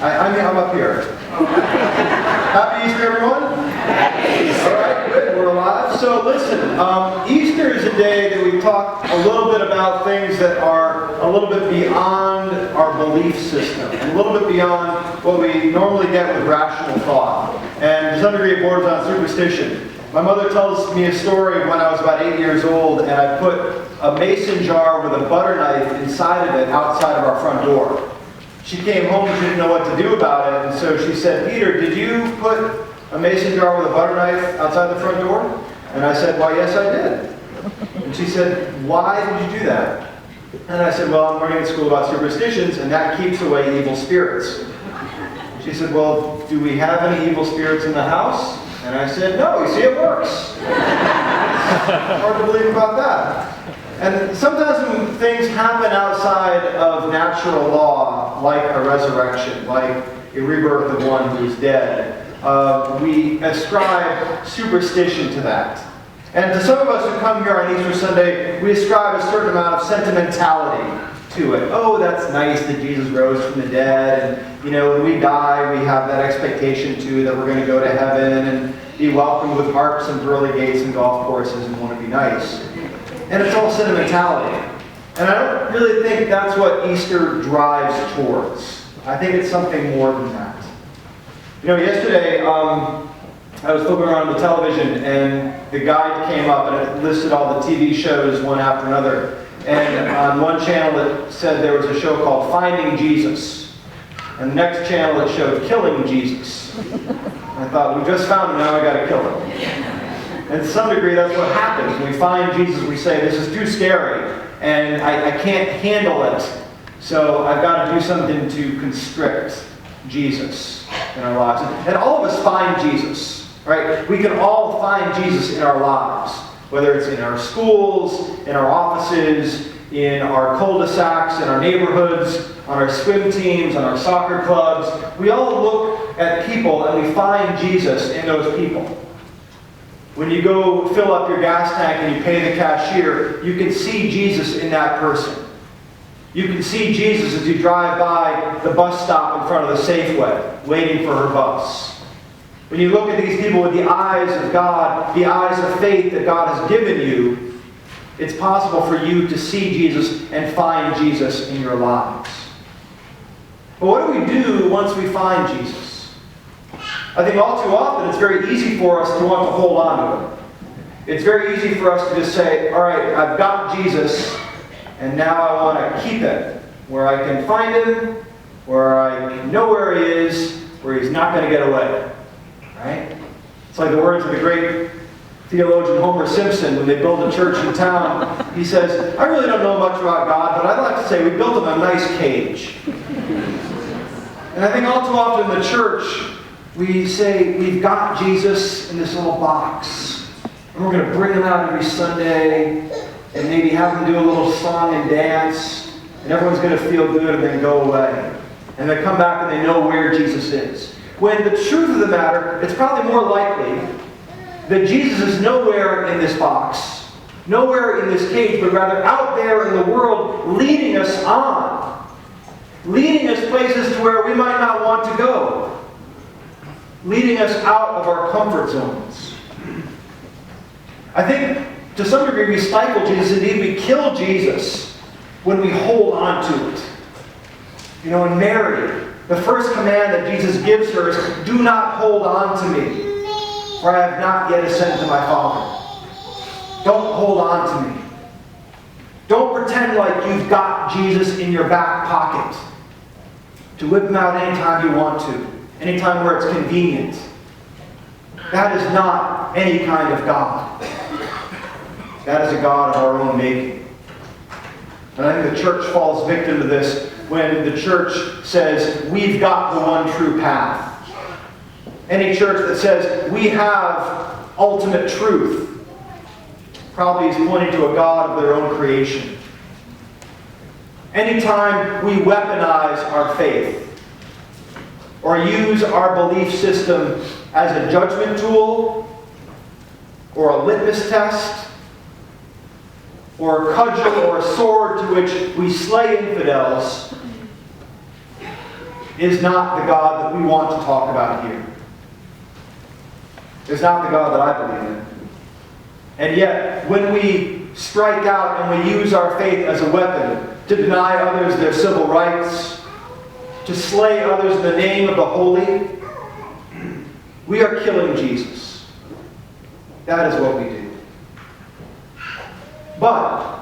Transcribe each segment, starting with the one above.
I'm up here. Happy Easter, everyone? All right, good. We're alive. So listen, Easter is a day that we talk a little bit about things that are a little bit beyond our belief system, and a little bit beyond what we normally get with rational thought. And to some degree, it borders on superstition. My mother tells me a story of when I was about 8 years old, and I put a mason jar with a butter knife inside of it outside of our front door. She came home and she didn't know what to do about it, and so she said, "Peter, did you put a mason jar with a butter knife outside the front door?" And I said, "Why, yes, I did." And she said, "Why did you do that?" And I said, "Well, I'm learning at school about superstitions, and that keeps away evil spirits." She said, "Well, do we have any evil spirits in the house?" And I said, "No, you see, it works." Hard to believe about that. And sometimes when things happen outside of natural law, like a resurrection, like a rebirth of one who is dead, we ascribe superstition to that. And to some of us who come here on Easter Sunday, we ascribe a certain amount of sentimentality to it. Oh, that's nice that Jesus rose from the dead, and when we die, we have that expectation too that we're going to go to heaven and be welcomed with harps and pearly gates and golf courses and want to be nice. And it's all sentimentality. And I don't really think that's what Easter drives towards. I think it's something more than that. Yesterday, I was flipping around the television, and the guide came up, and it listed all the TV shows one after another. And on one channel it said there was a show called Finding Jesus. And the next channel it showed Killing Jesus. I thought, we just found him, now we got to kill him. And to some degree that's what happens. When we find Jesus, we say, this is too scary, and I can't handle it. So I've got to do something to constrict Jesus in our lives. And all of us find Jesus, right? We can all find Jesus in our lives. Whether it's in our schools, in our offices, in our cul-de-sacs, in our neighborhoods, on our swim teams, on our soccer clubs. We all look at people and we find Jesus in those people. When you go fill up your gas tank and you pay the cashier, you can see Jesus in that person. You can see Jesus as you drive by the bus stop in front of the Safeway, waiting for her bus. When you look at these people with the eyes of God, the eyes of faith that God has given you, it's possible for you to see Jesus and find Jesus in your lives. But what do we do once we find Jesus? I think all too often it's very easy for us to want to hold on to him. It's very easy for us to just say, all right, I've got Jesus, and now I want to keep it where I can find him, where I know where he is, where he's not going to get away. Right? It's like the words of the great theologian Homer Simpson when they build a church in town. He says, I really don't know much about God, but I'd like to say we built him a nice cage. And I think all too often in the church, we say we've got Jesus in this little box. And we're going to bring him out every Sunday and maybe have him do a little song and dance. And everyone's going to feel good and then go away. And they come back and they know where Jesus is. When the truth of the matter, it's probably more likely that Jesus is nowhere in this box, nowhere in this cage, but rather out there in the world leading us on. Leading us places to where we might not want to go. Leading us out of our comfort zones. I think to some degree we stifle Jesus, indeed we kill Jesus when we hold on to it. In Mary, the first command that Jesus gives her is, do not hold on to me, for I have not yet ascended to my Father. Don't hold on to me. Don't pretend like you've got Jesus in your back pocket to whip him out anytime you want to, anytime where it's convenient. That is not any kind of God. That is a God of our own making. And I think the church falls victim to this when the church says, we've got the one true path. Any church that says, we have ultimate truth, probably is pointing to a God of their own creation. Anytime we weaponize our faith, or use our belief system as a judgment tool, or a litmus test, or a cudgel or a sword to which we slay infidels, is not the God that we want to talk about here. It's not the God that I believe in. And yet, when we strike out and we use our faith as a weapon to deny others their civil rights, to slay others in the name of the holy, we are killing Jesus. That is what we do. But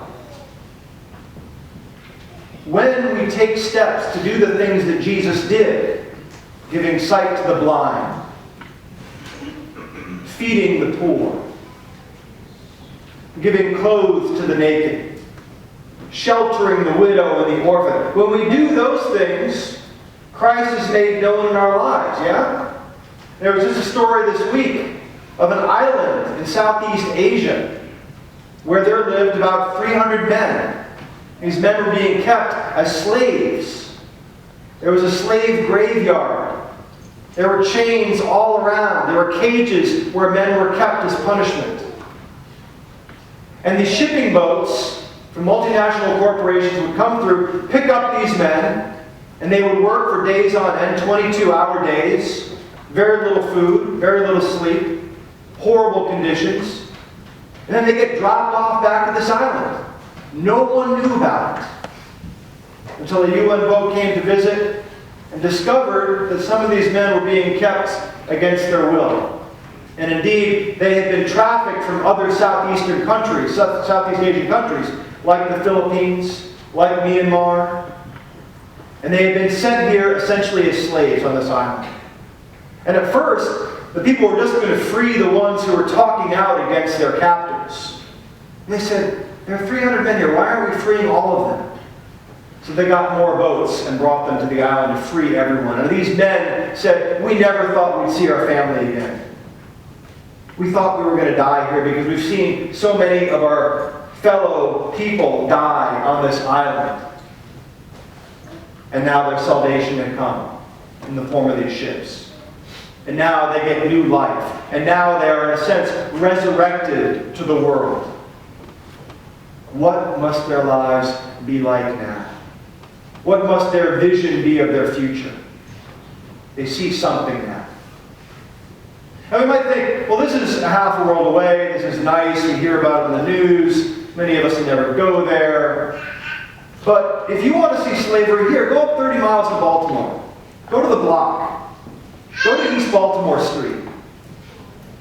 when we take steps to do the things that Jesus did, giving sight to the blind, feeding the poor, giving clothes to the naked, sheltering the widow and the orphan, when we do those things, Christ is made known in our lives, yeah? There was just a story this week of an island in Southeast Asia where there lived about 300 men. These men were being kept as slaves. There was a slave graveyard. There were chains all around. There were cages where men were kept as punishment. And these shipping boats from multinational corporations would come through, pick up these men, and they would work for days on end, 22-hour days, very little food, very little sleep, horrible conditions. And then they get dropped off back at this island. No one knew about it until a UN boat came to visit and discovered that some of these men were being kept against their will. And indeed, they had been trafficked from other Southeastern countries, Southeast Asian countries, like the Philippines, like Myanmar. And they had been sent here essentially as slaves on this island. And at first, the people were just going to free the ones who were talking out against their captors. And they said, there are 300 men here. Why aren't we freeing all of them? So they got more boats and brought them to the island to free everyone. And these men said, we never thought we'd see our family again. We thought we were going to die here because we've seen so many of our fellow people die on this island. And now their salvation had come in the form of these ships. And now they get new life. And now they are, in a sense, resurrected to the world. What must their lives be like now? What must their vision be of their future? They see something now. And we might think, well, this is a half a world away. This is nice. We hear about it in the news. Many of us will never go there. But if you want to see slavery here, go up 30 miles to Baltimore. Go to the block. Go to East Baltimore Street.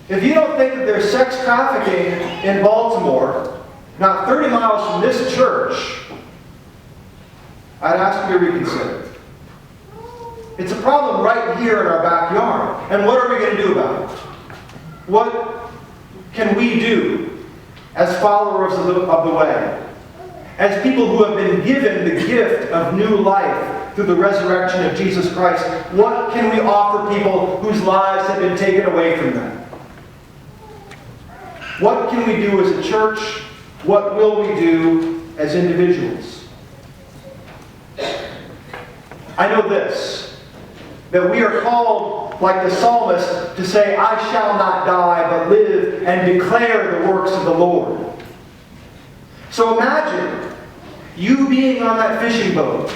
If you don't think that there's sex trafficking in Baltimore, not 30 miles from this church, I'd ask you to reconsider. It's a problem right here in our backyard. And what are we going to do about it? What can we do as followers of the way? As people who have been given the gift of new life through the resurrection of Jesus Christ, what can we offer people whose lives have been taken away from them? What can we do as a church? What will we do as individuals? I know this, that we are called, like the psalmist, to say, I shall not die, but live and declare the works of the Lord. So imagine you being on that fishing boat,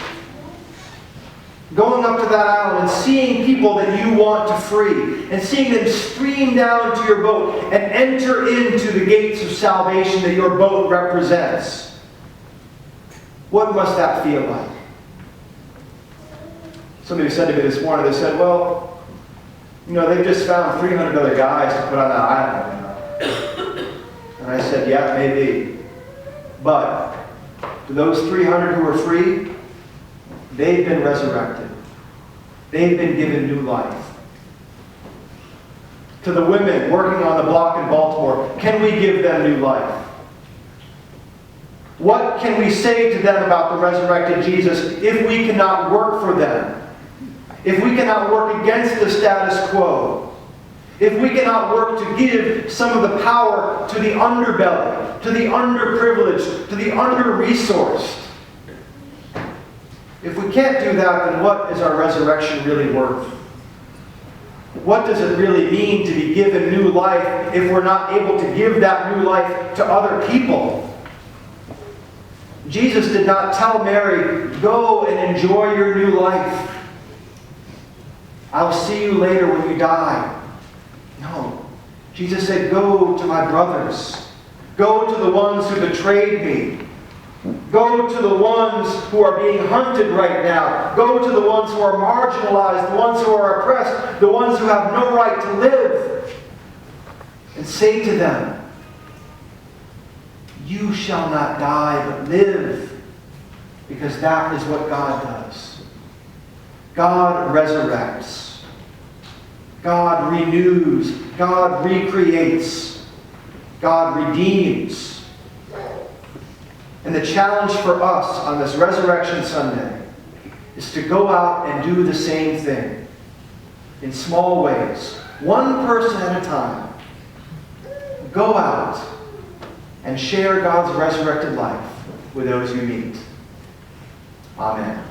going up to that island and seeing people that you want to free, and seeing them stream down to your boat and enter into the gates of salvation that your boat represents. What must that feel like? Somebody said to me this morning, they said, well, they've just found 300 other guys to put on that island. And I said, yeah, maybe. But to those 300 who are free, they've been resurrected. They've been given new life. To the women working on the block in Baltimore, can we give them new life? What can we say to them about the resurrected Jesus if we cannot work for them? If we cannot work against the status quo? If we cannot work to give some of the power to the underbelly, to the underprivileged, to the under-resourced? If we can't do that, then what is our resurrection really worth? What does it really mean to be given new life if we're not able to give that new life to other people? Jesus did not tell Mary, go and enjoy your new life. I'll see you later when you die. No. Jesus said, go to my brothers. Go to the ones who betrayed me. Go to the ones who are being hunted right now. Go to the ones who are marginalized, the ones who are oppressed, the ones who have no right to live. And say to them, you shall not die, but live. Because that is what God does. God resurrects. God renews. God recreates. God redeems. And the challenge for us on this Resurrection Sunday is to go out and do the same thing in small ways, one person at a time. Go out and share God's resurrected life with those you meet. Amen.